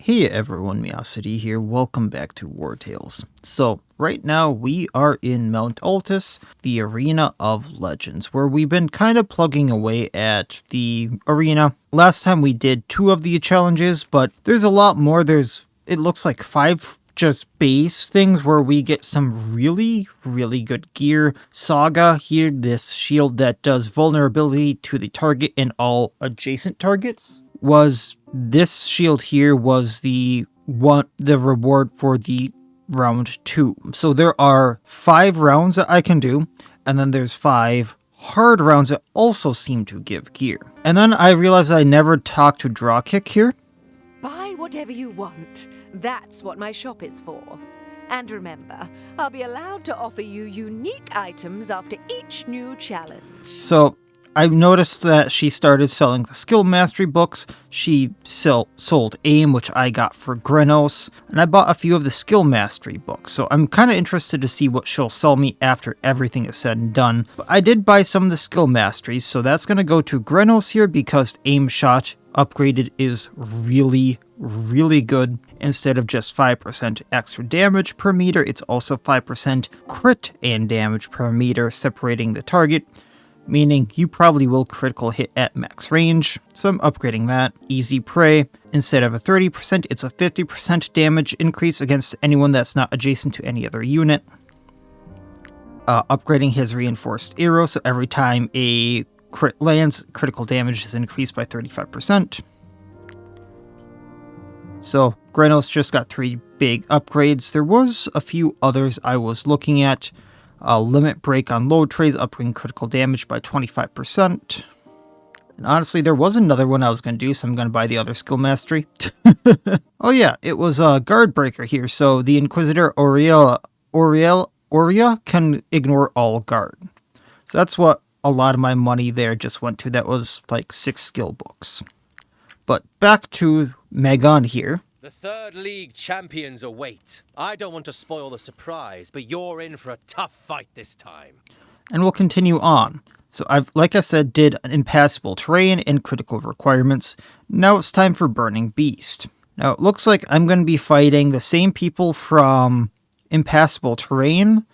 Hey everyone, Miacidae here, welcome back to Wartales. So, right now we are in Mount Altus, the Arena of Legends, where we've been kind of plugging away at the arena. Last time we did 2 of the challenges, but there's a lot more. It looks like 5 just base things where we get some really good gear. Saga here, this shield that does vulnerability to the target and all adjacent targets. This shield here was the reward for the round 2. So there are 5 rounds that I can do, and then there's 5 hard rounds that also seem to give gear. And then I realized I never talked to Drawkick here. Buy whatever you want. That's what my shop is for. And remember, I'll be allowed to offer you unique items after each new challenge. So I noticed that she started selling the skill mastery books. She sold aim, which I got for Grenos, and I bought a few of the skill mastery books. So I'm kind of interested to see what she'll sell me after everything is said and done. But I did buy some of the skill masteries, so that's going to go to Grenos here because aim shot upgraded is really good. Instead of just 5% extra damage per meter, it's also 5% crit and damage per meter, separating the target, meaning you probably will critical hit at max range. So I'm upgrading that. Easy prey. Instead of a 30%, it's a 50% damage increase against anyone that's not adjacent to any other unit. Upgrading his reinforced arrow, so every time a crit lands, critical damage is increased by 35%. So Grenos just got 3 big upgrades. There was a few others I was looking at. Limit break on load trays, upping critical damage by 25%. And honestly, there was another one I was going to do, so I'm going to buy the other skill mastery. Oh yeah, it was a guard breaker here, so the Inquisitor Aurea can ignore all guard. So that's what a lot of my money there just went to. That was like 6 skill books. But back to Megan here. The third league champions await. I don't want to spoil the surprise, but you're in for a tough fight this time. And we'll continue on. So like I said, did an impassable terrain and critical requirements. Now it's time for Burning Beast. Now it looks like I'm going to be fighting the same people from impassable terrain,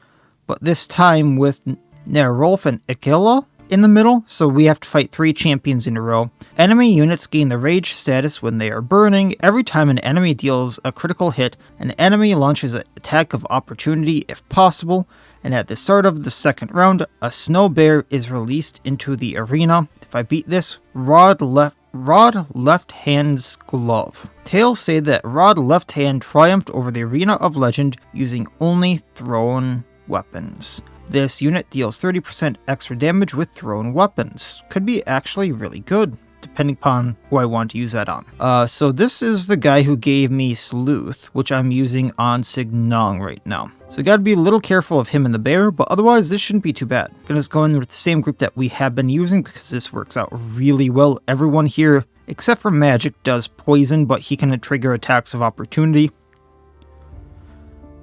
but this time with Nerolf and Aquila in the middle, so we have to fight 3 champions in a row. Enemy units gain the rage status when they are burning. Every time an enemy deals a critical hit, an enemy launches an attack of opportunity if possible, and at the start of the second round, a snow bear is released into the arena. If I beat this, Rod Left Hand's Glove. Tales say that Rod Left Hand triumphed over the Arena of Legend using only thrown weapons. This unit deals 30% extra damage with thrown weapons. Could be actually really good, depending upon who I want to use that on. So this is the guy who gave me Sleuth, which I'm using on Signong right now. So gotta be a little careful of him and the bear, but otherwise this shouldn't be too bad. Gonna just go in with the same group that we have been using because this works out really well. Everyone here, except for Magic, does poison, but he can trigger attacks of opportunity.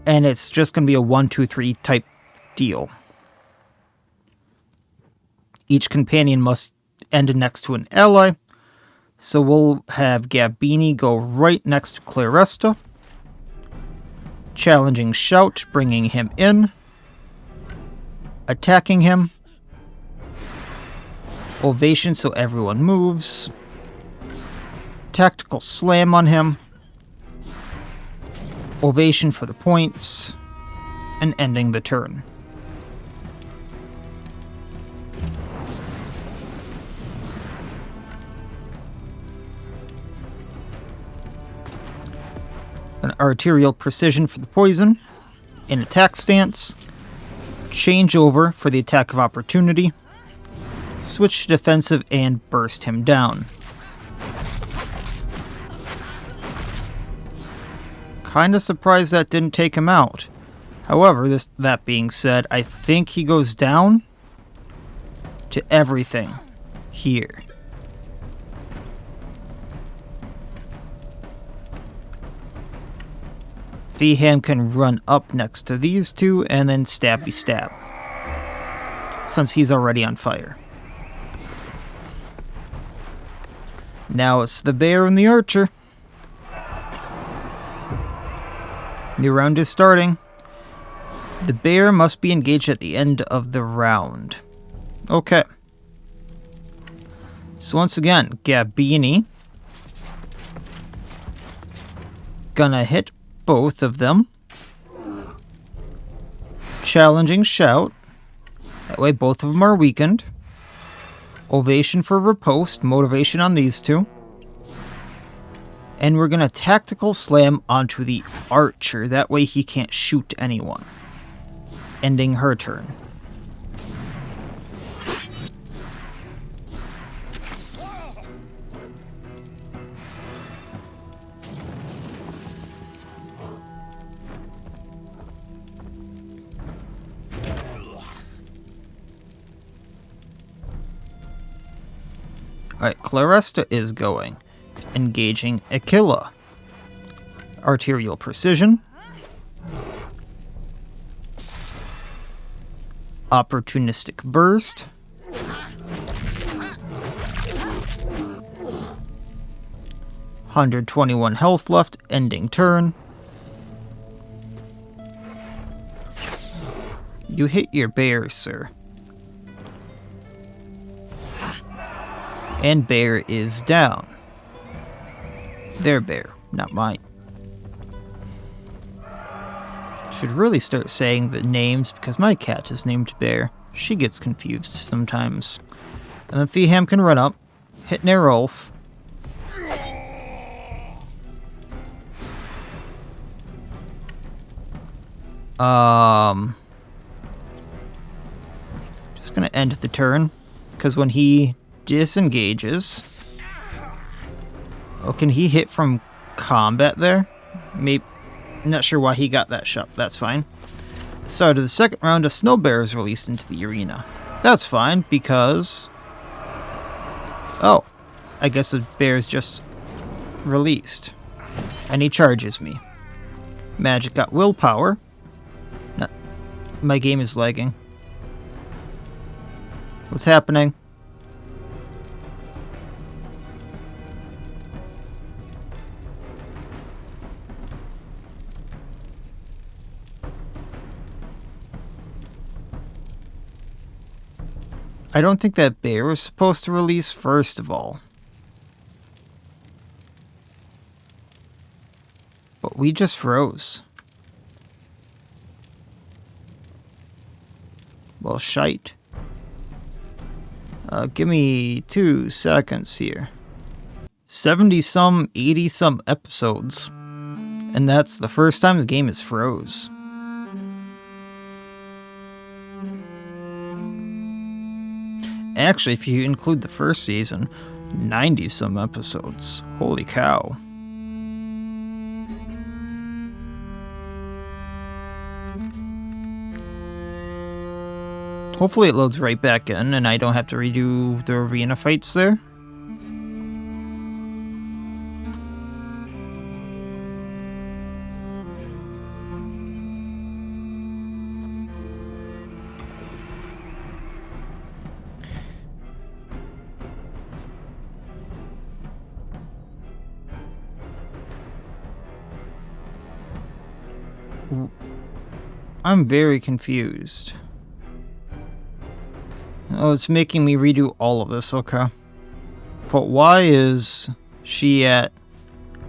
And it's just gonna be a 1-2-3 type deal. Each companion must end next to an ally. So we'll have Gabini go right next to Claresta. Challenging Shout, bringing him in. Attacking him. Ovation so everyone moves. Tactical Slam on him. Ovation for the points. And ending the turn. An arterial precision for the poison, an attack stance, change over for the attack of opportunity, switch to defensive and burst him down. Kinda surprised that didn't take him out. However, that being said, I think he goes down to everything here. V-Ham can run up next to these 2 and then stabby stab, since he's already on fire. Now it's the bear and the archer. New round is starting. The bear must be engaged at the end of the round. Okay. So once again, Gabini. Gonna hit both of them. Challenging shout. That way both of them are weakened. Ovation for riposte. Motivation on these two. And we're gonna tactical slam onto the archer. That way he can't shoot anyone. Ending her turn. Alright, Claresta is going. Engaging Aquila. Arterial precision. Opportunistic burst. $121 health left, ending turn. You hit your bear, sir. And bear is down. Their bear, not mine. Should really start saying the names because my cat is named Bear. She gets confused sometimes. And then Feeham can run up, hit Nerolf. Just gonna end the turn because when he disengages. Oh, can he hit from combat there? Maybe. Not sure why he got that shot. That's fine. Start of the second round, a snow bear is released into the arena. That's fine because... Oh, I guess the bear is just released. And he charges me. Magic got willpower. No, my game is lagging. What's happening? I don't think that bear was supposed to release first of all. But we just froze. Well, shite. Give me 2 seconds here. 70-some, 80-some episodes. And that's the first time the game is froze. Actually, if you include the first season, 90-some episodes. Holy cow. Hopefully it loads right back in and I don't have to redo the arena fights there. I'm very confused. Oh, it's making me redo all of this, okay. But why is she at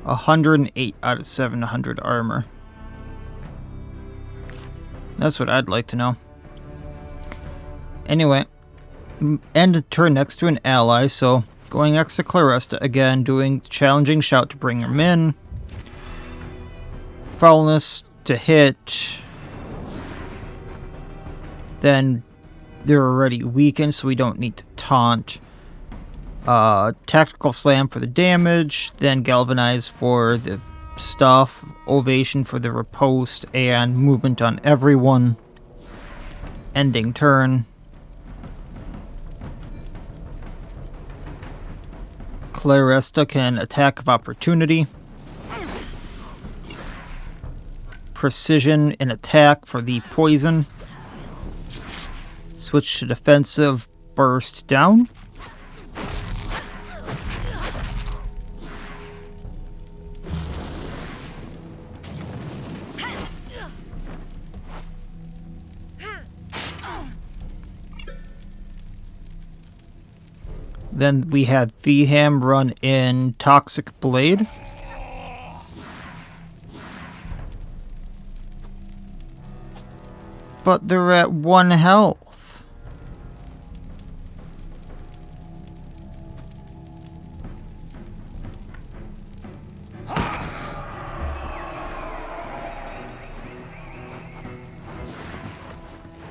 108 out of 700 armor? That's what I'd like to know. Anyway, end the turn next to an ally, so going next to Claresta again, doing challenging shout to bring him in. Foulness to hit. Then they're already weakened, so we don't need to taunt. Tactical slam for the damage, then galvanize for the stuff, ovation for the riposte, and movement on everyone. Ending turn. Claresta can attack of opportunity. Precision in attack for the poison. Switch to defensive, burst down. Then we had Theham run in Toxic Blade. But they're at 1 health.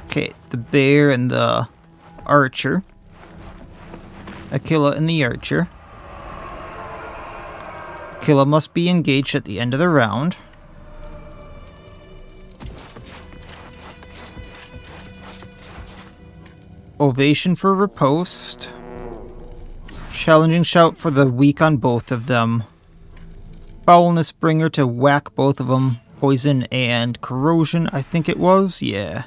Okay, the bear and the archer. Aquila and the archer. Aquila must be engaged at the end of the round. Ovation for riposte. Challenging shout for the weak on both of them. Foulness bringer to whack both of them. Poison and corrosion, I think it was. Yeah.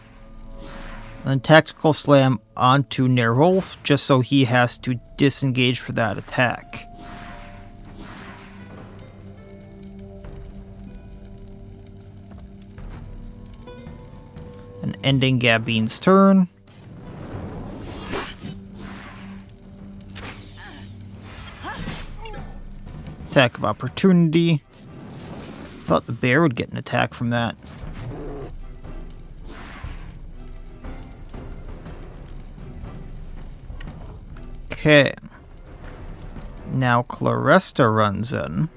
And tactical slam onto Nerolf, just so he has to disengage for that attack. And ending Gabine's turn. Attack of opportunity. Thought the bear would get an attack from that. Okay. Now Claresta runs in.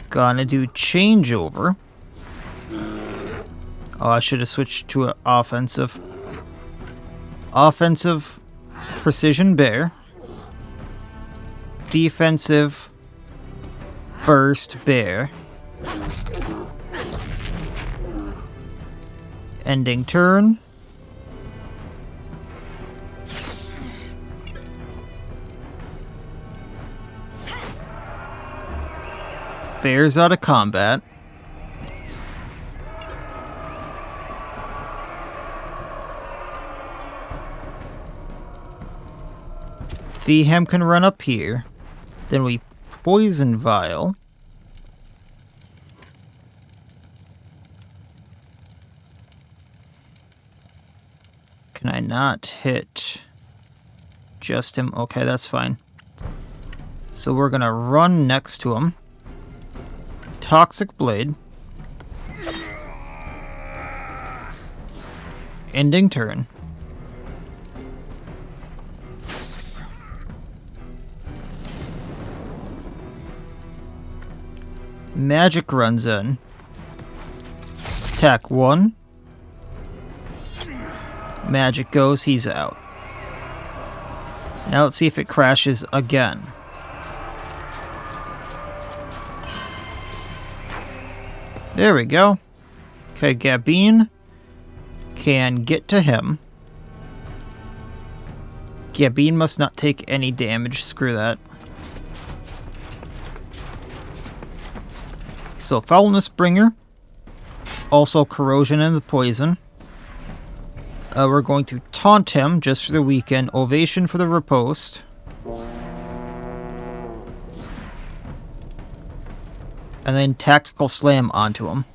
Gonna do changeover. Oh, I should have switched to an offensive. Offensive precision bear. Defensive first bear. Ending turn. Bear's out of combat. Theham can run up here. Then we poison vial. Can I not hit just him? Okay, that's fine. So we're gonna run next to him. Toxic Blade. Ending turn. Magic runs in. Attack 1. Magic goes, he's out. Now let's see if it crashes again. There we go. Okay, Gabine can get to him. Gabine must not take any damage. Screw that. So, Foulness Bringer. Also, Corrosion and the Poison. We're going to taunt him just for the weekend. Ovation for the riposte. And then Tactical Slam onto him.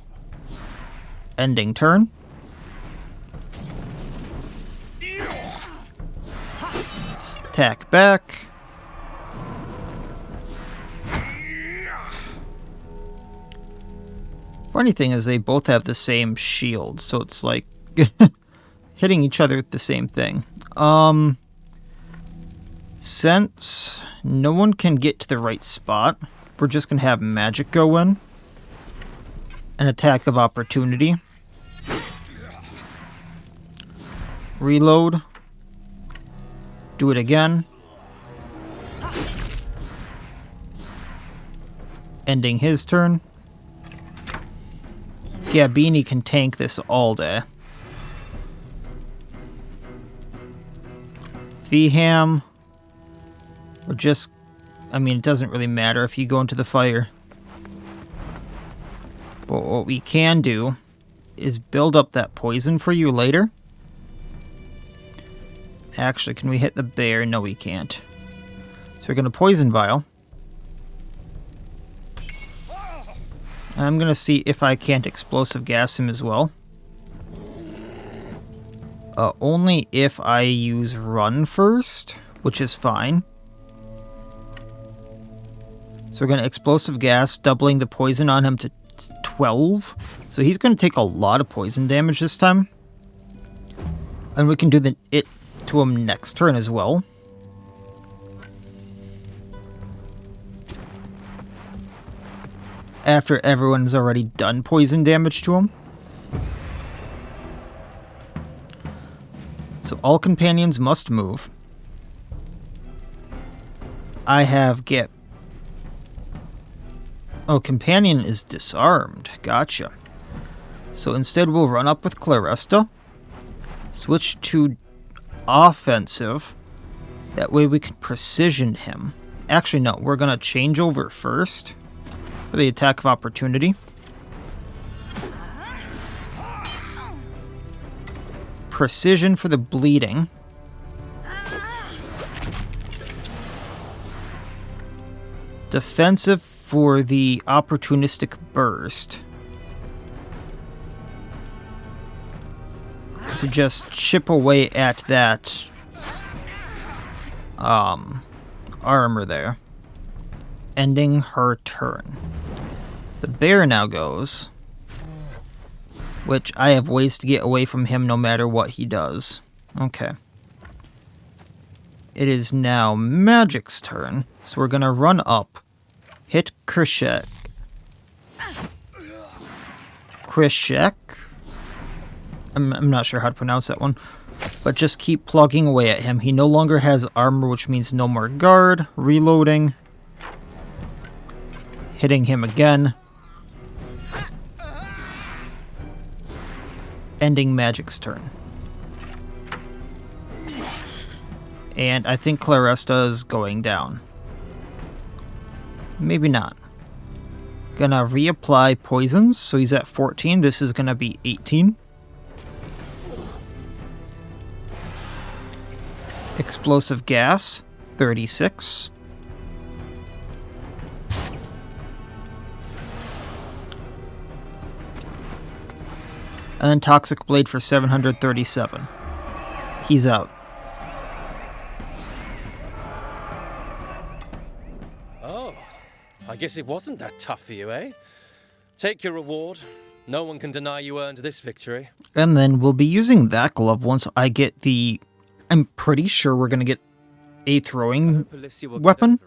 Ending turn. Attack back. Funny thing is they both have the same shield, so it's like hitting each other with the same thing. Since no one can get to the right spot, we're just going to have magic go in. An attack of opportunity. Reload. Do it again. Ending his turn. Gabini can tank this all day. Theham. Or just... I mean, it doesn't really matter if you go into the fire. But what we can do is build up that poison for you later. Actually, can we hit the bear? No, we can't. So we're going to poison vial. I'm going to see if I can't explosive gas him as well. Only if I use run first, which is fine. So we're going to explosive gas, doubling the poison on him to 12. So he's going to take a lot of poison damage this time. And we can do it to him next turn as well. After everyone's already done poison damage to him. So all companions must move. I have get... Oh, companion is disarmed. Gotcha. So instead we'll run up with Claresta. Switch to offensive. That way we can precision him. Actually, no. We're going to change over first. For the attack of opportunity. Precision for the bleeding. Defensive for the opportunistic burst. To just chip away at that armor there. Ending her turn. The bear now goes. Which I have ways to get away from him no matter what he does. Okay. It is now Magic's turn. So we're going to run up. Hit Krishek. Krishek. I'm not sure how to pronounce that one. But just keep plugging away at him. He no longer has armor, which means no more guard. Reloading. Hitting him again. Ending Magic's turn. And I think Claresta is going down. Maybe not. Gonna reapply poisons, so he's at 14. This is gonna be 18. Explosive gas, 36. And then Toxic Blade for 737. He's out. Oh, I guess it wasn't that tough for you, eh? Take your reward. No one can deny you earned this victory. And then we'll be using that glove once I get the... I'm pretty sure we're going to get a throwing weapon.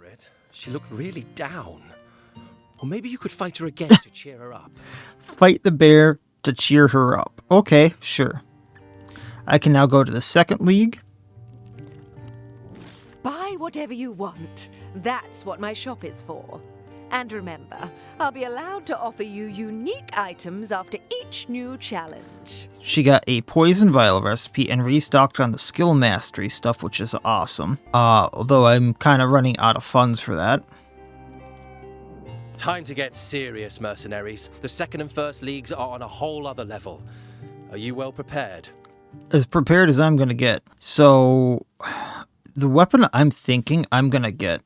She looked really down. Or maybe you could fight her again to cheer her up. Fight the bear to cheer her up. Okay, sure. I can now go to the second league. Buy whatever you want. That's what my shop is for. And remember, I'll be allowed to offer you unique items after each new challenge. She got a poison vial recipe and restocked on the skill mastery stuff, which is awesome. Although I'm kind of running out of funds for that. Time to get serious, mercenaries. The second and first leagues are on a whole other level. Are you well prepared? As prepared as I'm going to get. So, the weapon I'm thinking I'm going to get...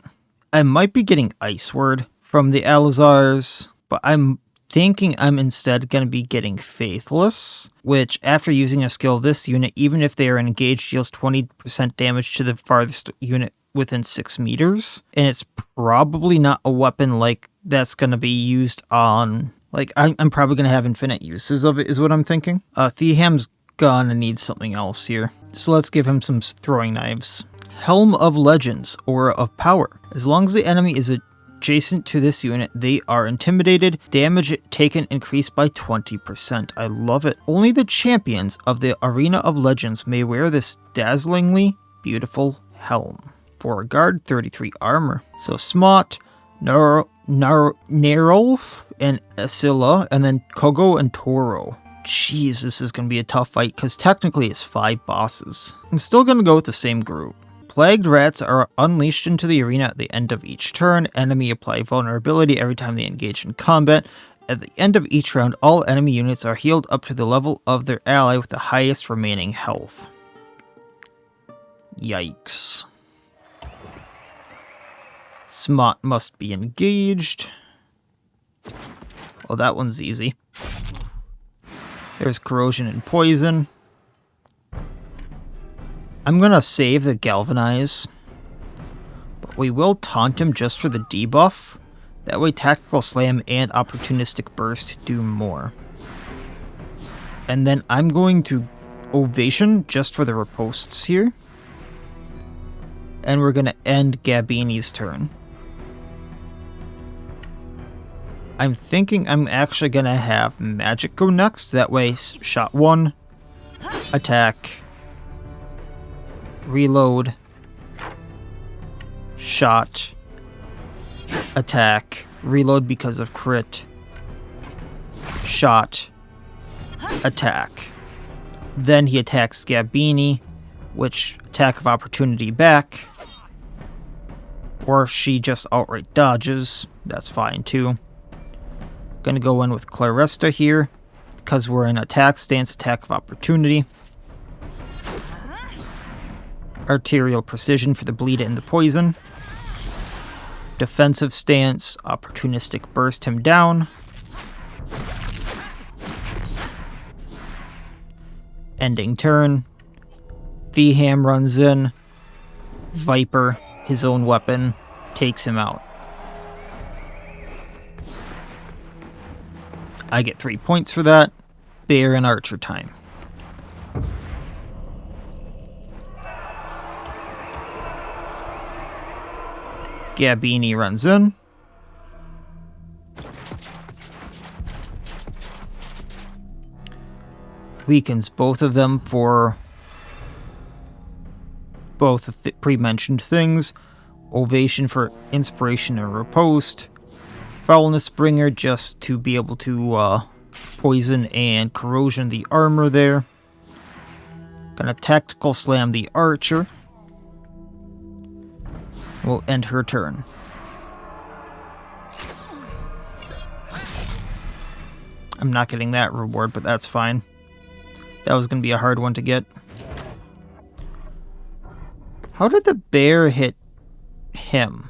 I might be getting Ice Word from the Alazars, but I'm thinking I'm instead going to be getting Faithless, which, after using a skill of this unit, even if they are engaged, deals 20% damage to the farthest unit within 6 meters. And it's probably not a weapon like that's going to be used on... Like, I'm probably going to have infinite uses of it, is what I'm thinking. Theham's gonna need something else here. So let's give him some throwing knives. Helm of Legends, Aura of Power. As long as the enemy is adjacent to this unit, they are intimidated. Damage taken increased by 20%. I love it. Only the champions of the Arena of Legends may wear this dazzlingly beautiful helm. 4 guard, 33 armor. So Smot, Nerolf, and Asilla, and then Kogo and Toro. Jeez, this is going to be a tough fight, because technically it's 5 bosses. I'm still going to go with the same group. Plagued rats are unleashed into the arena at the end of each turn. Enemy apply vulnerability every time they engage in combat. At the end of each round, all enemy units are healed up to the level of their ally with the highest remaining health. Yikes. Smot must be engaged. Oh, that one's easy. There's corrosion and poison. I'm going to save the Galvanize. But we will taunt him just for the debuff. That way Tactical Slam and Opportunistic Burst do more. And then I'm going to Ovation just for the riposts here. And we're going to end Gabini's turn. I'm thinking I'm actually going to have Magic go next. That way, shot 1, attack, reload, shot, attack, reload because of crit, shot, attack. Then he attacks Gabini, which attack of opportunity back. Or she just outright dodges. That's fine too. Gonna go in with Claresta here, because we're in attack stance, attack of opportunity. Arterial Precision for the bleed and the poison. Defensive stance, opportunistic burst him down. Ending turn. V-Ham runs in. Viper, his own weapon, takes him out. I get 3 points for that. Bear and Archer time. Gabini runs in. Weakens both of them for both the pre-mentioned things. Ovation for inspiration and riposte. Foulness Bringer just to be able to poison and corrosion the armor there. Gonna Tactical Slam the Archer. We'll end her turn. I'm not getting that reward, but that's fine. That was going to be a hard one to get. How did the bear hit him?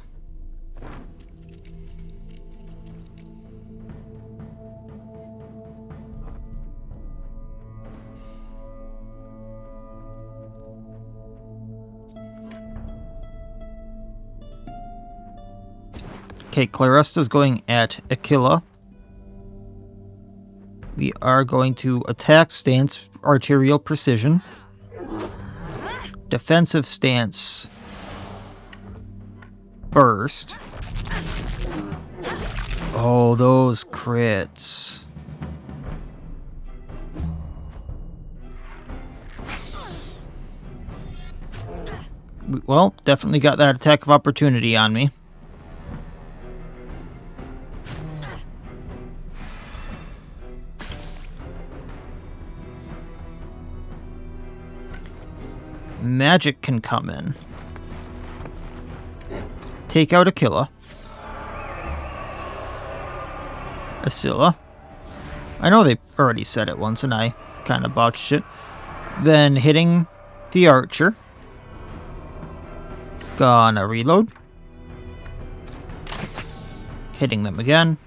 Okay, Claresta's going at Aquila. We are going to attack stance, arterial precision. Defensive stance, burst. Oh, those crits. Well, definitely got that attack of opportunity on me. Magic can come in. Take out Aquila. Ascilla. I know they already said it once and I kind of botched it. Then hitting the Archer. Gonna reload. Hitting them again.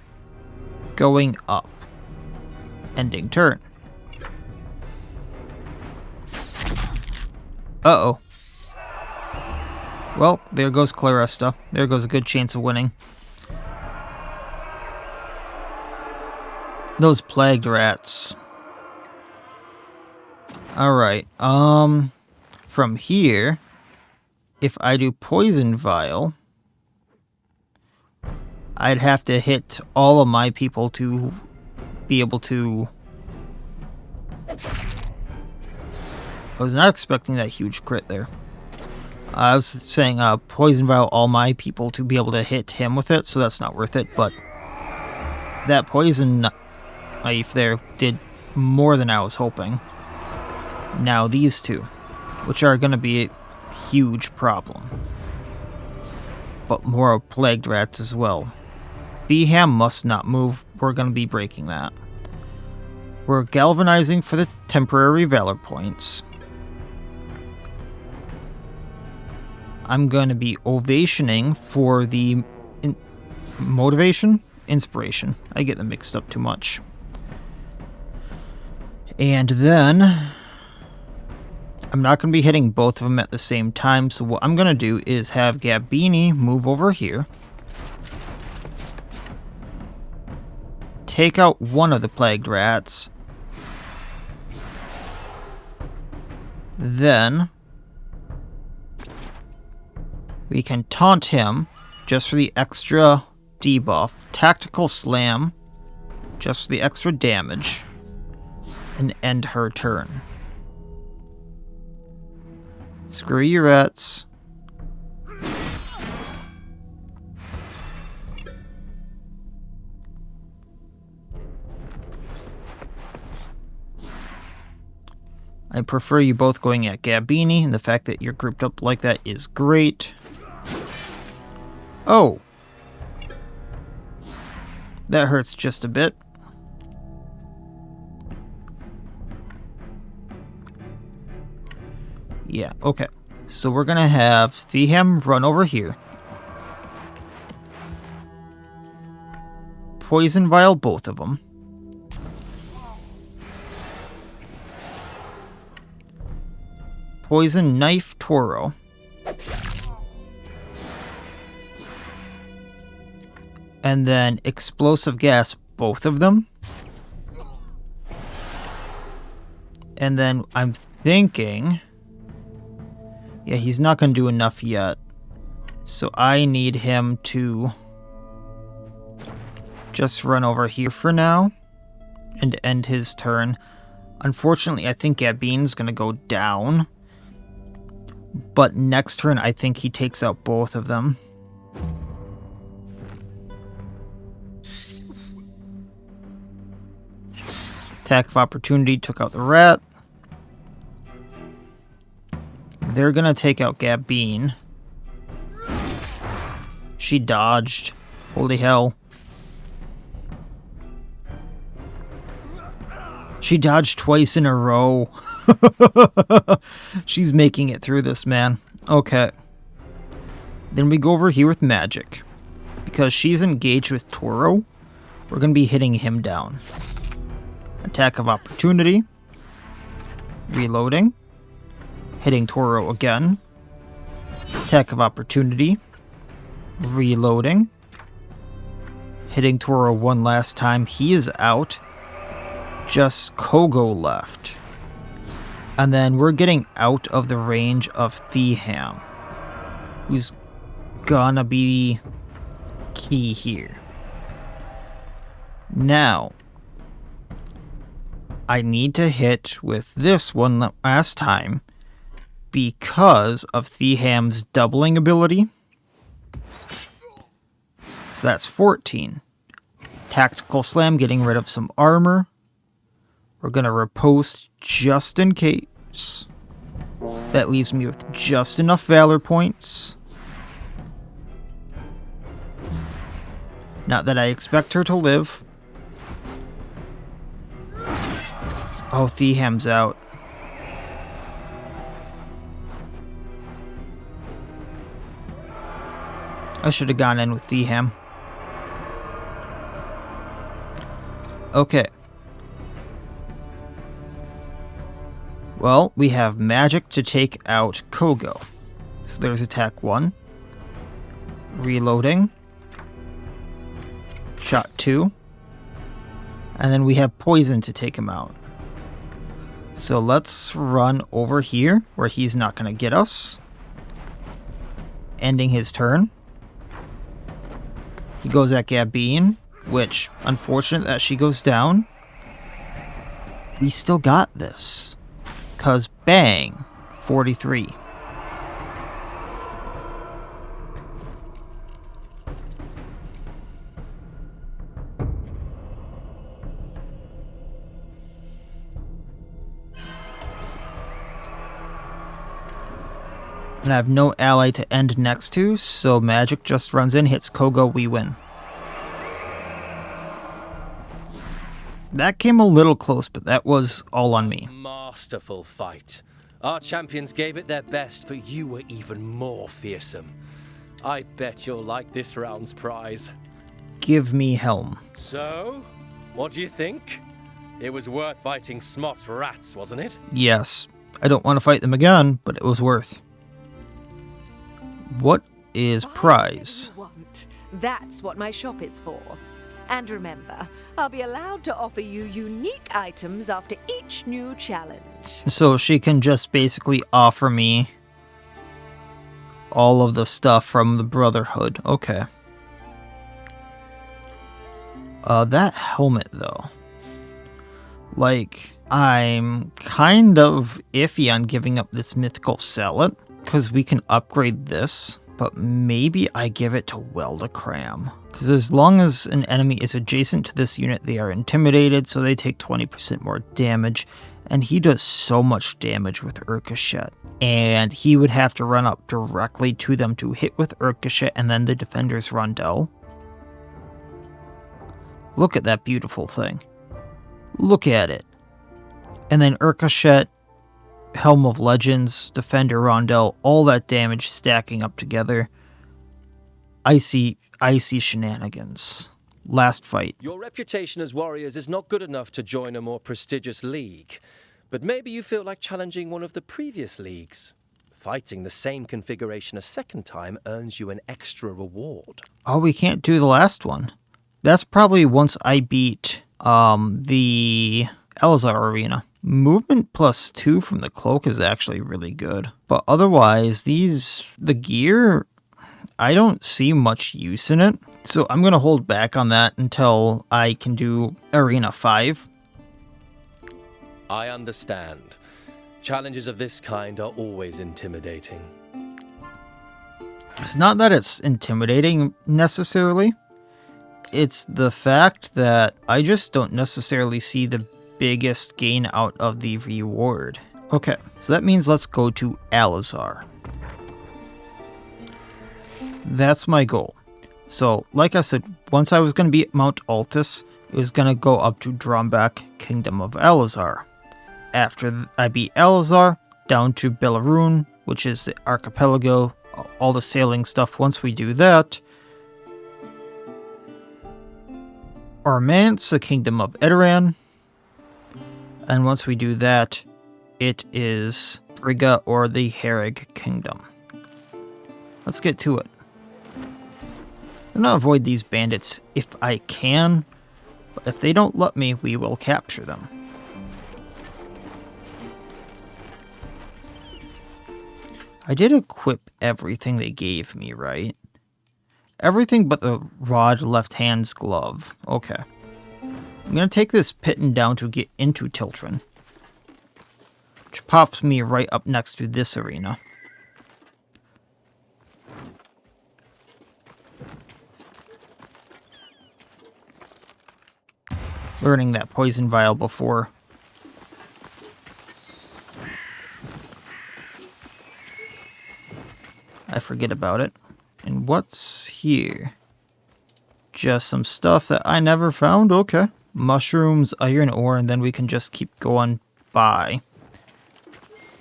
Going up. Ending turn. Uh-oh. Well, there goes Claresta. There goes a good chance of winning. Those plagued rats. Alright, from here, if I do Poison Vial, I'd have to hit all of my people to be able to... I was not expecting that huge crit there. I was saying Poison Vial all my people to be able to hit him with it, so that's not worth it, but that Poison Knife there did more than I was hoping. Now these two, which are going to be a huge problem. But more Plagued Rats as well. B-Ham must not move, we're going to be breaking that. We're galvanizing for the temporary Valor points. I'm going to be ovationing for the motivation? Inspiration. I get them mixed up too much. And then I'm not going to be hitting both of them at the same time, so what I'm going to do is have Gabini move over here. Take out one of the plagued rats. Then we can taunt him just for the extra debuff. Tactical Slam just for the extra damage. And end her turn. Screw your rats. I prefer you both going at Gabini, and the fact that you're grouped up like that is great. Oh! That hurts just a bit. Yeah, okay. So we're gonna have Theham run over here. Poison Vial both of them. Poison Knife Toro. And then Explosive Gas both of them. And then I'm thinking... Yeah, he's not going to do enough yet. So I need him to just run over here for now and end his turn. Unfortunately, I think Gabin's going to go down. But next turn, I think he takes out both of them. Attack of Opportunity took out the rat. They're gonna take out Gabine. She dodged. Holy hell. She dodged twice in a row. She's making it through this, man. Okay. Then we go over here with Magic. Because she's engaged with Toro, we're gonna be hitting him down. Attack of Opportunity. Reloading. Hitting Toro again. Attack of Opportunity. Reloading. Hitting Toro one last time. He is out. Just Kogo left. And then we're getting out of the range of Theham, who's gonna be key here. Now, I need to hit with this one last time because of Theham's doubling ability. So that's 14. Tactical Slam, getting rid of some armor. We're going to riposte just in case. That leaves me with just enough Valor points. Not that I expect her to live. Oh, Theham's out. I should have gone in with Theham. Okay. Well, we have Magic to take out Kogo. So there's attack 1. Reloading. Shot 2. And then we have Poison to take him out. So let's run over here where he's not going to get us. Ending his turn. He goes at Gabine, which, unfortunate that she goes down. We still got this. Because bang, 43. And I have no ally to end next to, so Magic just runs in, hits Kogo, we win. That came a little close, but that was all on me. Masterful fight. Our champions gave it their best, but you were even more fearsome. I bet you'll like this round's prize. Give me Helm. So, what do you think? It was worth fighting Smot's rats, wasn't it? Yes, I don't want to fight them again, but it was worth. What is prize? Whatever you want, that's what my shop is for. And remember, I'll be allowed to offer you unique items after each new challenge. So she can just basically offer me all of the stuff from the Brotherhood. Okay. That helmet, though. Like, I'm kind of iffy on giving up this mythical sallet, because we can upgrade this, but maybe I give it to Weldacram. Because as long as an enemy is adjacent to this unit, they are intimidated, so they take 20% more damage, and he does so much damage with Urkashet. And he would have to run up directly to them to hit with Urkashet and then the Defender's Rondel. Look at that beautiful thing. Look at it. And then Urkashet, Helm of Legends, Defender Rondel, all that damage stacking up together. Icy shenanigans. Last fight. Your reputation as warriors is not good enough to join a more prestigious league. But maybe you feel like challenging one of the previous leagues. Fighting the same configuration a second time earns you an extra reward. Oh, we can't do the last one. That's probably once I beat the Alazar arena. Movement +2 from the cloak is actually really good. But otherwise, the gear, I don't see much use in it. So I'm going to hold back on that until I can do Arena 5. I understand. Challenges of this kind are always intimidating. It's not that it's intimidating necessarily. It's the fact that I just don't necessarily see the biggest gain out of the reward. Okay, so that means let's go to Alazar. That's my goal. So, like I said, once I was going to be at Mount Altus, it was going to go up to Drombak, Kingdom of Alazar. After I beat Alazar, down to Belarun, which is the archipelago, all the sailing stuff. Once we do that, Armance, the Kingdom of Edoran. And once we do that, it is Briga or the Herrig Kingdom. Let's get to it. I'm gonna avoid these bandits if I can, but if they don't let me, we will capture them. I did equip everything they gave me, right? Everything but the Rod Left Hand's Glove. Okay. I'm going to take this Pitten down to get into Tiltron, which pops me right up next to this arena. Learning that poison vial before. I forget about it. And what's here? Just some stuff that I never found? Okay. Mushrooms, iron ore, and then we can just keep going by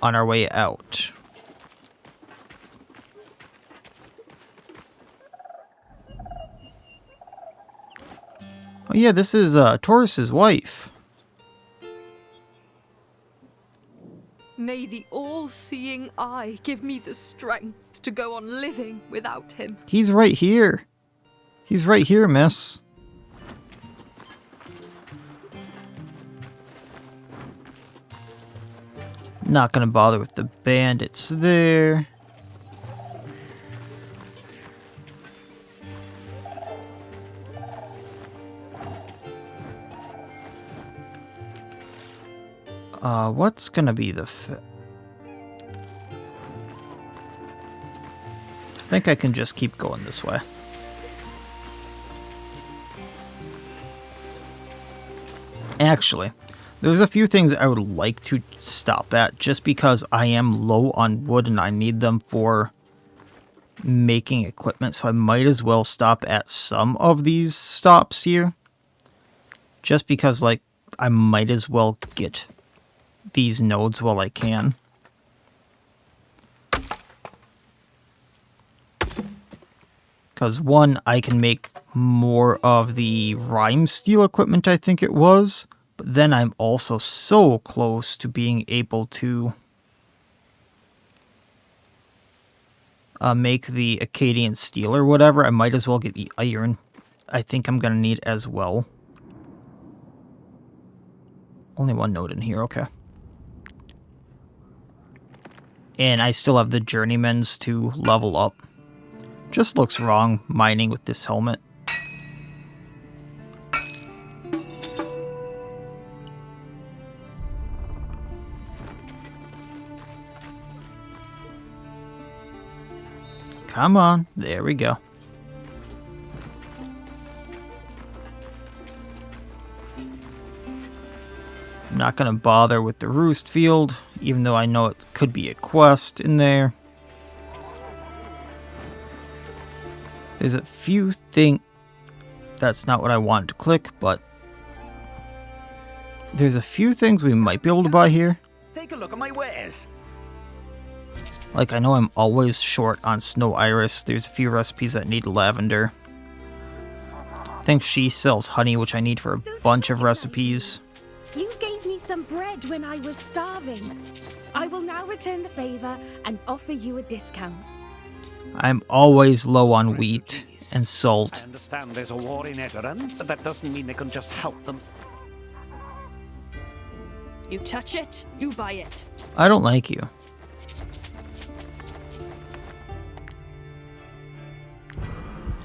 on our way out. Oh yeah, this is Taurus's wife. May the all-seeing eye give me the strength to go on living without him. He's right here. He's right here, miss. Not gonna bother with the bandits there. What's gonna be the I think I can just keep going this way. Actually, there's a few things I would like to stop at just because I am low on wood and I need them for making equipment, so I might as well stop at some of these stops here. Just because, like, I might as well get these nodes while I can. Because one, I can make more of the rhyme steel equipment, I think it was. But then I'm also so close to being able to make the Akkadian steel or whatever, I might as well get the iron. I think I'm going to need as well. Only one note in here, okay. And I still have the journeymans to level up. Just looks wrong mining with this helmet. Come on, there we go. I'm not going to bother with the roost field, even though I know it could be a quest in there. There's a few things... That's not what I wanted to click, but... There's a few things we might be able to buy here. Take a look at my wares. Like, I know I'm always short on snow iris. There's a few recipes that need lavender. I think she sells honey, which I need for a bunch of recipes. You gave me some bread when I was starving. I will now return the favor and offer you a discount. I'm always low on wheat and I salt. understand there's a war in Edoran, but that doesn't mean they can just help them. You touch it, you buy it. I don't like you.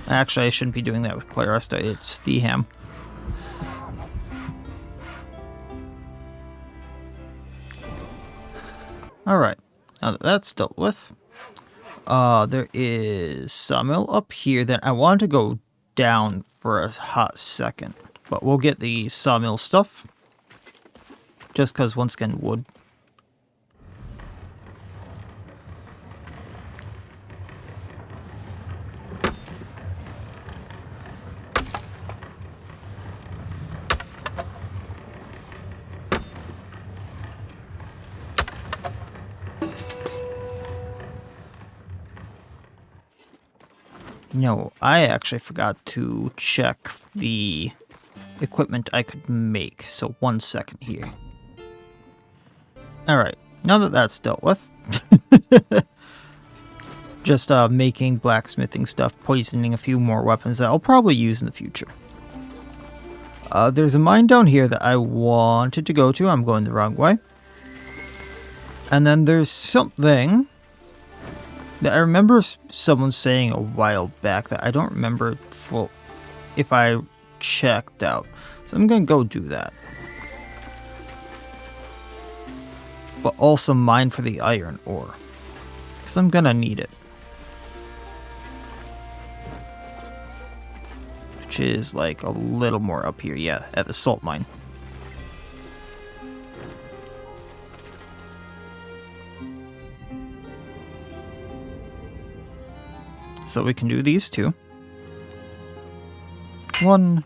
Actually, I shouldn't be doing that with Claresta. It's Theham. Alright. Now that that's dealt with. There is sawmill up here that I want to go down for a hot second. But we'll get the sawmill stuff. Just because, once again, wood. No, I actually forgot to check the equipment I could make, so 1 second here. Alright, now that that's dealt with, just making blacksmithing stuff, poisoning a few more weapons that I'll probably use in the future. There's a mine down here that I wanted to go to. I'm going the wrong way. And then there's something that I remember someone saying a while back that I don't remember if I checked out. So I'm going to go do that. But also mine for the iron ore. Because I'm going to need it. Which is like a little more up here. Yeah, at the salt mine. So we can do these two. 1,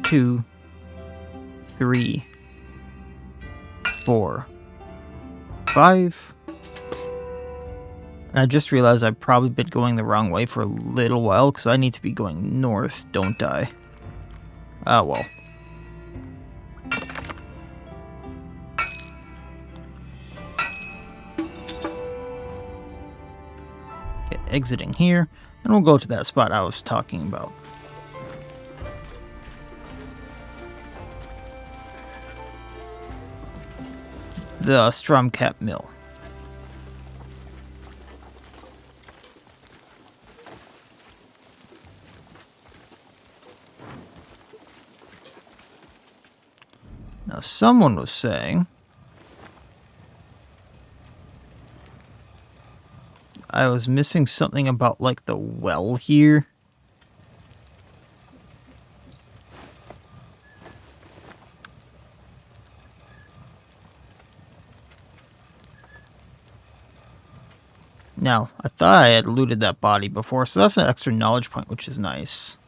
2, 3, 4, 5. And I just realized I've probably been going the wrong way for a little while because I need to be going north, don't I? Ah, well. Okay, exiting here, and we'll go to that spot I was talking about. The Stromkapp mill. Now, someone was saying I was missing something about, like, the well here. Now, I thought I had looted that body before, so that's an extra knowledge point, which is nice.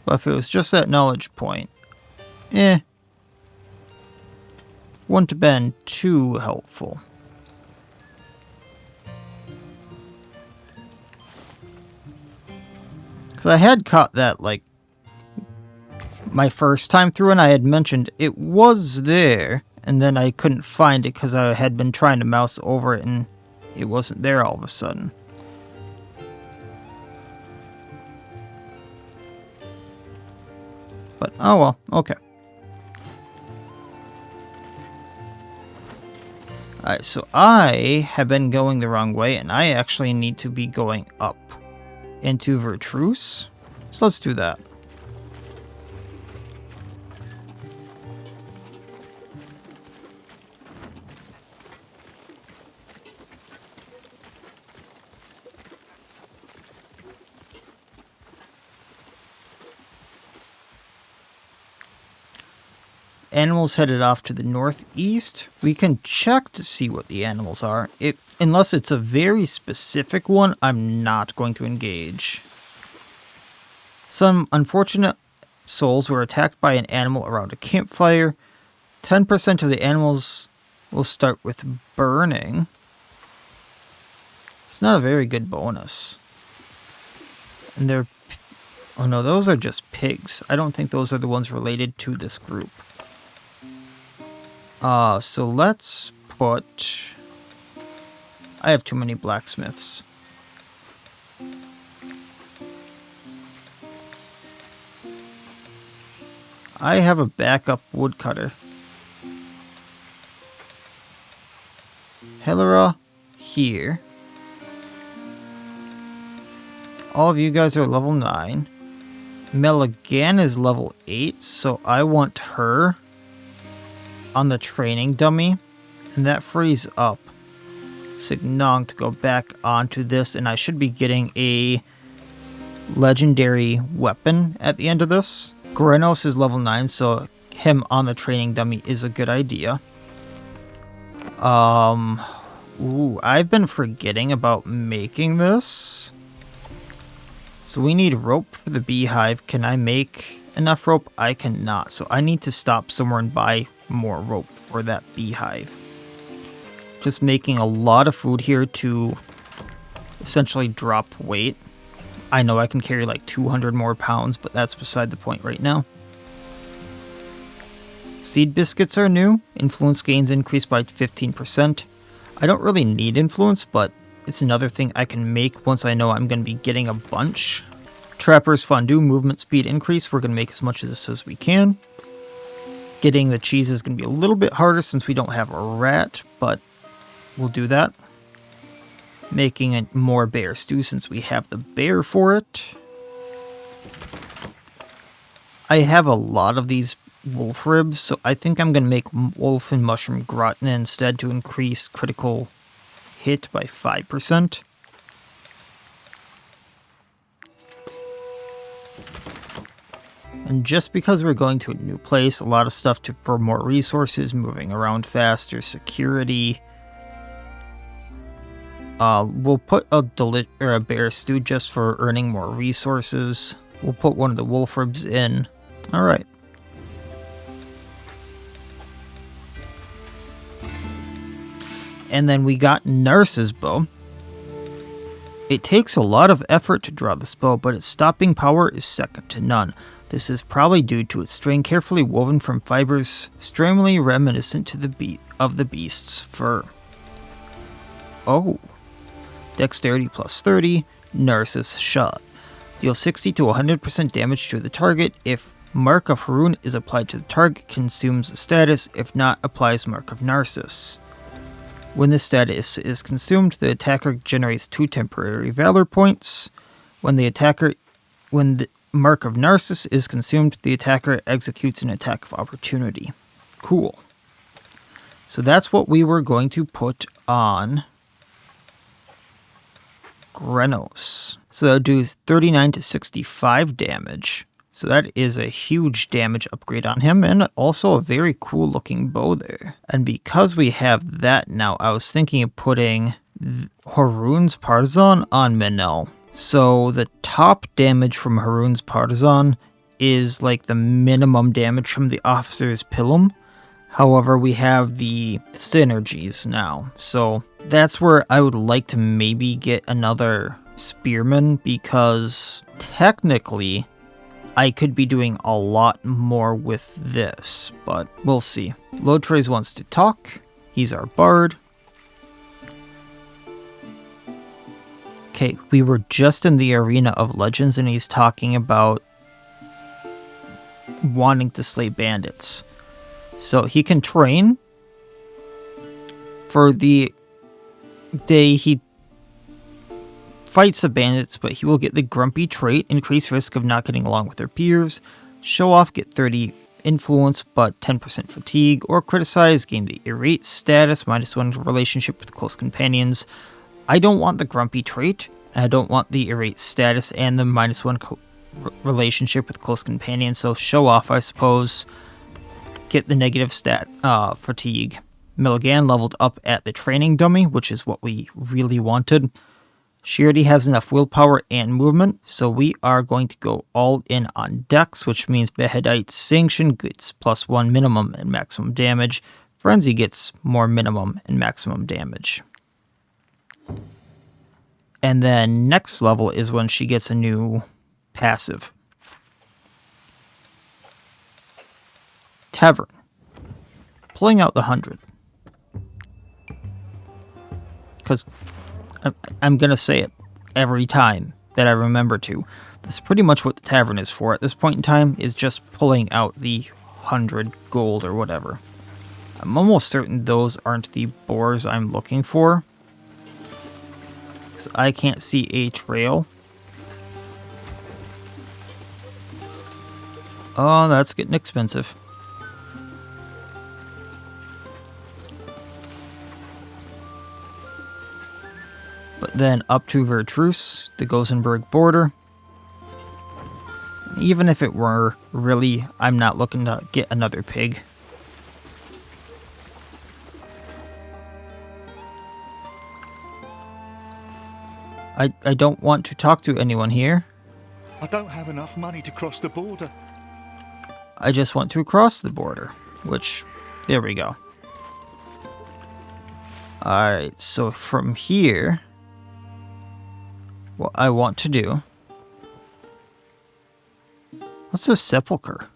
But if it was just that knowledge point, wouldn't have been too helpful. Because I had caught that, like, my first time through, and I had mentioned it was there, and then I couldn't find it because I had been trying to mouse over it, and it wasn't there all of a sudden. But, oh well, okay. Alright, so I have been going the wrong way, and I actually need to be going up into Vertruce. So let's do that. Animals headed off to the northeast. We can check to see what the animals are. Unless it's a very specific one, I'm not going to engage. Some unfortunate souls were attacked by an animal around a campfire. 10% of the animals will start with burning. It's not a very good bonus. And they're... Oh no, those are just pigs. I don't think those are the ones related to this group. So let's put... I have too many blacksmiths. I have a backup woodcutter. Helera here. All of you guys are level 9. Meligan is level 8, so I want her on the training dummy, and that frees up Signong to go back onto this, and I should be getting a legendary weapon at the end of this. Grenos is level 9, so him on the training dummy is a good idea. Ooh, I've been forgetting about making this. So we need rope for the beehive. Can I make enough rope? I cannot, so I need to stop somewhere and buy more rope for that beehive. Just making a lot of food here to essentially drop weight. I know I can carry like 200 more pounds, but that's beside the point right now. Seed biscuits are new. Influence gains increased by 15%. I don't really need influence, but it's another thing I can make once I know I'm going to be getting a bunch. Trapper's fondue movement speed increase. We're going to make as much of this as we can. Getting the cheese is going to be a little bit harder since we don't have a rat, but we'll do that. Making it more bear stew since we have the bear for it. I have a lot of these wolf ribs, so I think I'm going to make wolf and mushroom gratin instead to increase critical hit by 5%. And just because we're going to a new place, a lot of stuff for more resources, moving around faster, security. We'll put a bear stew just for earning more resources. We'll put one of the wolf ribs in. Alright. And then we got Narcis's bow. It takes a lot of effort to draw this bow, but its stopping power is second to none. This is probably due to its string carefully woven from fibers strangely reminiscent to the beast's fur. Oh. Dexterity plus 30, Narcis's shot. Deal 60 to 100% damage to the target. If Mark of Harun is applied to the target, consumes the status. If not, applies Mark of Narcis. When the status is consumed, the attacker generates 2 temporary valor points. When the Mark of Narcis is consumed, the attacker executes an attack of opportunity. Cool. So that's what we were going to put on Grenos. So that'll do 39 to 65 damage. So that is a huge damage upgrade on him, and also a very cool looking bow there. And because we have that now, I was thinking of putting Harun's Partisan on Menel. So the top damage from Harun's Partisan is like the minimum damage from the Officer's Pilum. However, we have the synergies now. So that's where I would like to maybe get another spearmen because technically I could be doing a lot more with this, but we'll see. Lotrays wants to talk. He's our bard. Okay, we were just in the Arena of Legends and he's talking about wanting to slay bandits. So he can train. For the day he fights the bandits, but he will get the grumpy trait, increased risk of not getting along with their peers, show off, get 30 influence but 10% fatigue, or criticize, gain the irate status, -1 relationship with close companions. I don't want the grumpy trait, and I don't want the irate status and the -1 relationship with close companions, so show off, I suppose. Get the negative stat, fatigue. Milligan leveled up at the training dummy, which is what we really wanted. She already has enough willpower and movement, so we are going to go all in on Dex, which means Behedite Sanction gets +1 minimum and maximum damage. Frenzy gets more minimum and maximum damage. And then next level is when she gets a new passive. Tavern. Pulling out the 100. Because I'm going to say it every time that I remember to. This is pretty much what the tavern is for at this point in time, is just pulling out the 100 gold or whatever. I'm almost certain those aren't the boars I'm looking for, because I can't see a trail. Oh, that's getting expensive. But then up to Vertruse, the Gosenberg border. Even if it were, really, I'm not looking to get another pig. I don't want to talk to anyone here. I don't have enough money to cross the border. I just want to cross the border, which, there we go. Alright, so from here, what I want to do... What's this Sepulcre?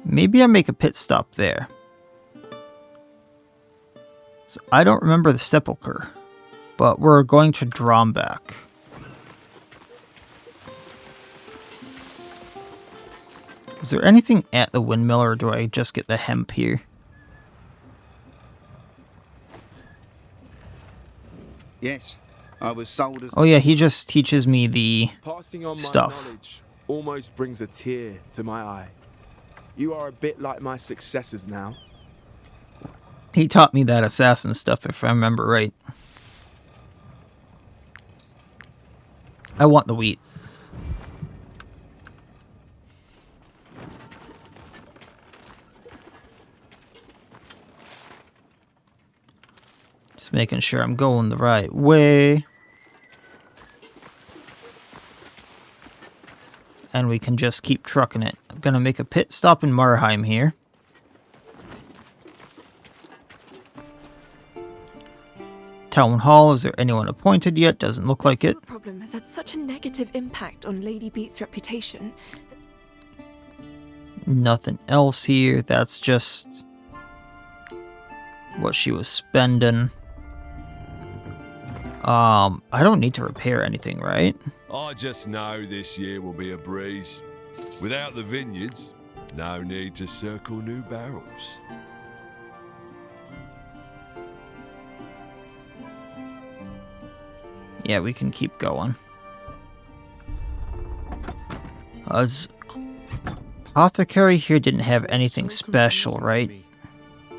Maybe I make a pit stop there. So I don't remember the Sepulcre, but we're going to Stromkapp. Is there anything at the windmill, or do I just get the hemp here? Yes, I was sold as... Oh yeah, he just teaches me the Passing on stuff. my knowledge almost brings a tear to my eye. You are a bit like my successors now. He taught me that assassin stuff, if I remember right. I want the wheat. Just making sure I'm going the right way. And we can just keep trucking it. I'm going to make a pit stop in Marheim here. Town Hall, is there anyone appointed yet? Doesn't look like it. The problem has had such a negative impact on Lady Beat's reputation. Nothing else here. That's just what she was spending. I don't need to repair anything, right? I just know this year will be a breeze. Without the vineyards, no need to circle new barrels. Yeah, we can keep going. Apothecary here didn't have anything special, right?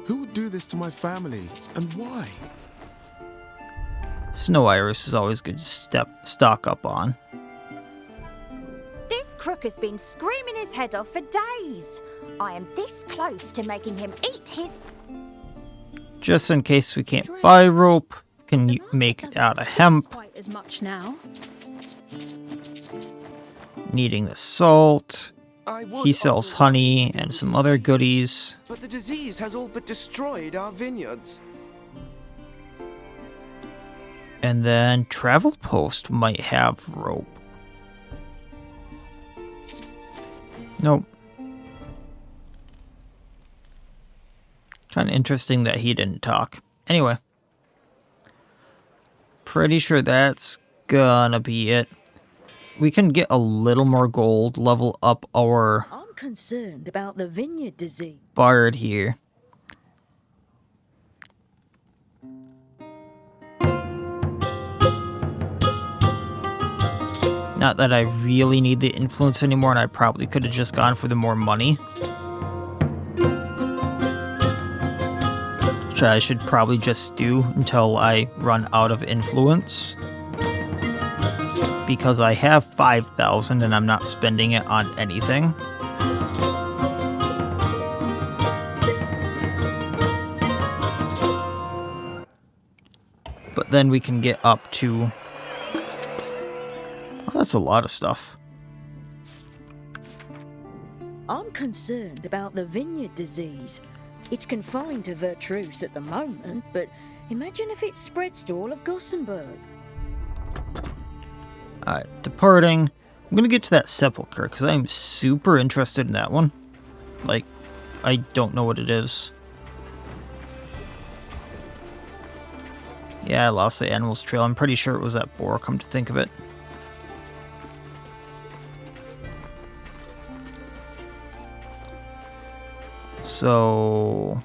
Who would do this to my family, and why? Snow Iris is always good to stock up on. This crook has been screaming his head off for days. I am this close to making him eat his... Just in case we can't buy rope, can make it out of hemp. Quite as much now. Needing the salt. He sells honey and some other goodies. But the disease has all but destroyed our vineyards. And then Travel Post might have rope. Nope. Kind of interesting that he didn't talk. Anyway. Pretty sure that's gonna be it. We can get a little more gold, level up our... I'm concerned about the vineyard disease. Bard here. Not that I really need the influence anymore, and I probably could have just gone for the more money. Which I should probably just do until I run out of influence. Because I have 5,000 and I'm not spending it on anything. But then we can get up to... Oh, that's a lot of stuff. I'm concerned about the vineyard disease. It's confined to Vertruse at the moment, but imagine if it spreads to all of Gothenburg. Alright, departing. I'm gonna get to that Sepulcre, because I'm super interested in that one. Like, I don't know what it is. Yeah, I lost the Animals Trail. I'm pretty sure it was that boar, come to think of it. So,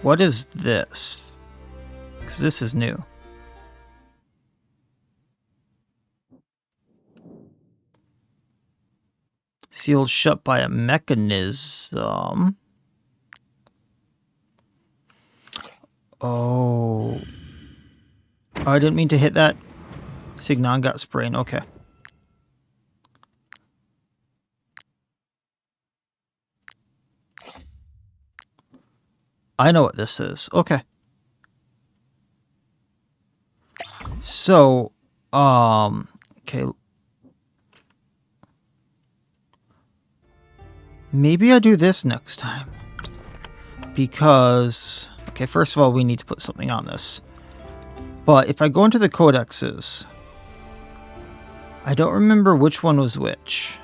what is this? Because this is new. Sealed shut by a mechanism. Oh. I didn't mean to hit that. Signon got sprained. Okay. I know what this is. Okay. So, okay. Maybe I do this next time. Because, okay, first of all, we need to put something on this. But if I go into the codexes, I don't remember which one was which.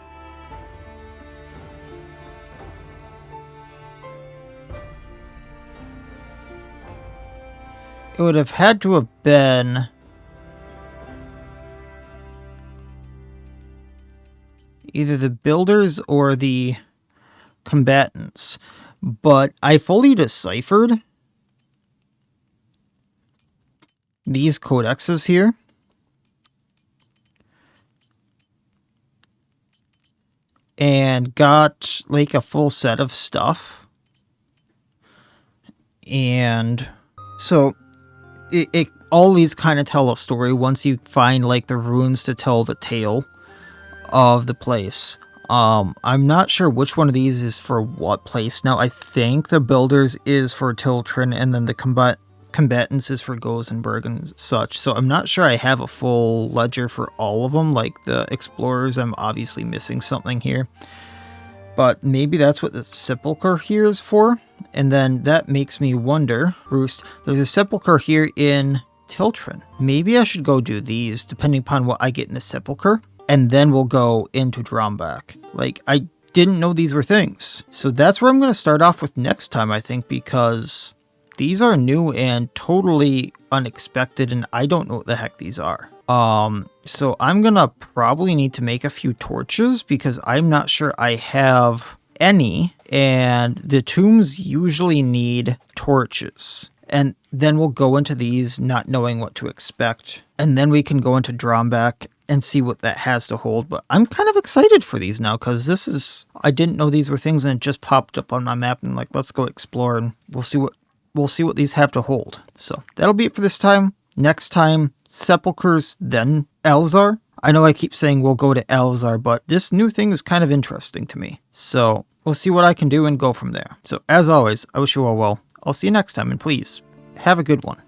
It would have had to have been either the builders or the combatants. But I fully deciphered these codexes here. And got like a full set of stuff. And so it all these kind of tell a story once you find like the runes to tell the tale of the place. I'm not sure which one of these is for what place now. I think the builders is for Tiltrin, and then the combatants is for Gothenburg and such. So I'm not sure I have a full ledger for all of them. Like the explorers, I'm obviously missing something here. But maybe that's what the Sepulcre here is for. And then that makes me wonder, Roost, there's a Sepulcre here in Tiltrin. Maybe I should go do these, depending upon what I get in the Sepulcre. And then we'll go into Stromkapp. Like, I didn't know these were things. So that's where I'm going to start off with next time, I think, because these are new and totally unexpected, and I don't know what the heck these are. So I'm going to probably need to make a few torches, because I'm not sure I have any, and the tombs usually need torches. And then we'll go into these not knowing what to expect, and then we can go into Stromkapp and see what that has to hold. But I'm kind of excited for these now, because this is, I didn't know these were things, and it just popped up on my map, and like, let's go explore, and we'll see what these have to hold. So that'll be it for this time. Next time, Sepulchres, then Alazar. I know I keep saying we'll go to Alazar, but this new thing is kind of interesting to me. So we'll see what I can do and go from there. So as always, I wish you all well. I'll see you next time, and please, have a good one.